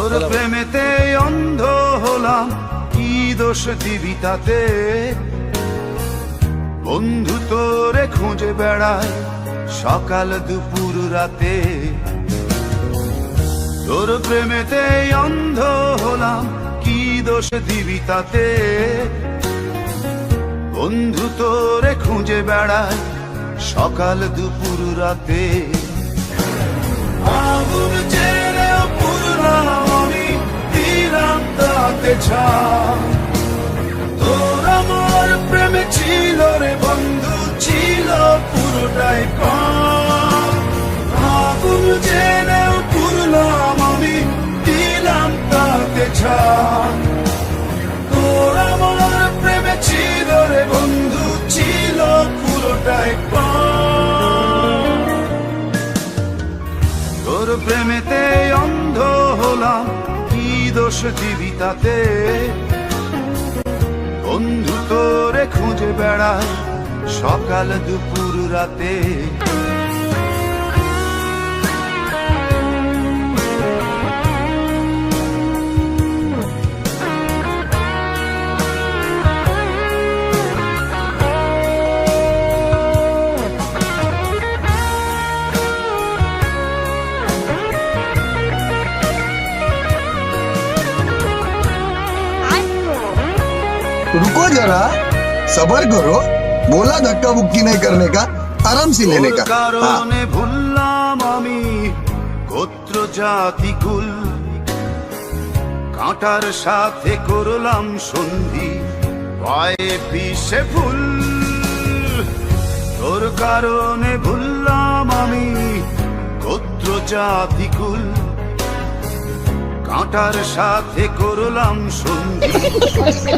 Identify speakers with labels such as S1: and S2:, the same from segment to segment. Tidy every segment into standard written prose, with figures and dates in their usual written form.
S1: তোর প্রেমেতে অন্ধ হলাম, কি দোষ দিবি তাতে? বন্ধু তোরে খুঁজে বেড়ায় সকাল দুপুর রাতে। তোর প্রেমেতে অন্ধ হলাম, কি দোষ দিবি তাতে? বন্ধু তোরে খুঁজে বেড়ায় সকাল দুপুর রাতে। আগুন জেলেও পুরলাম আমি, দিলাম তাতে ছাই। তোর আমার প্রেমে ছিল রে বন্ধু, ছিল পুরোটাই পাপ। আগুন জেলেও পুরলাম আমি, দিলাম তাতে ছাই। তোর আমার প্রেমে ছিল রে বন্ধু, ছিল পুরোটাই পাপ। তোর প্রেমেতে অন্ধ হলাম, কি দোষ দিবি তাতে? বন্ধু তোরে খুঁজে বেড়ায় সকাল দুপুর রাতে।
S2: रुको जरा, सबर करो। बोला धक्का बुक्की नहीं करने का, आराम से लेने का।
S1: কারণে ভুললাম আমি গোত্র জাতি কুল, কাঁটার সাথে করলাম সন্ধি, পায়ে পিছে ফুল। তোর কারণে ভুললাম আমি গোত্র জাতি কুল, কাঁটার সাথে করলাম সন্ধি,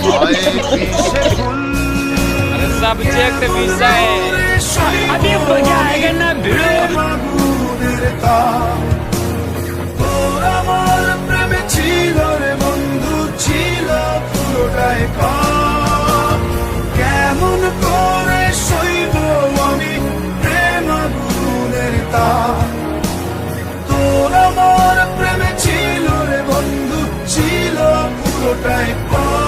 S1: পায়ে পিছে ফুল।
S3: सब्जेक्ट विषय अभी हो जाएगा ना भिड़ो।
S1: তোর আমার প্রেমে ছিল রে বন্ধু, ছিল পুরোটাই পাপ। কেমন করে সইব আমি প্রেম আগুনের তাপ? তোর আমার প্রেমে ছিল রে বন্ধু, ছিল পুরোটাই পাপ।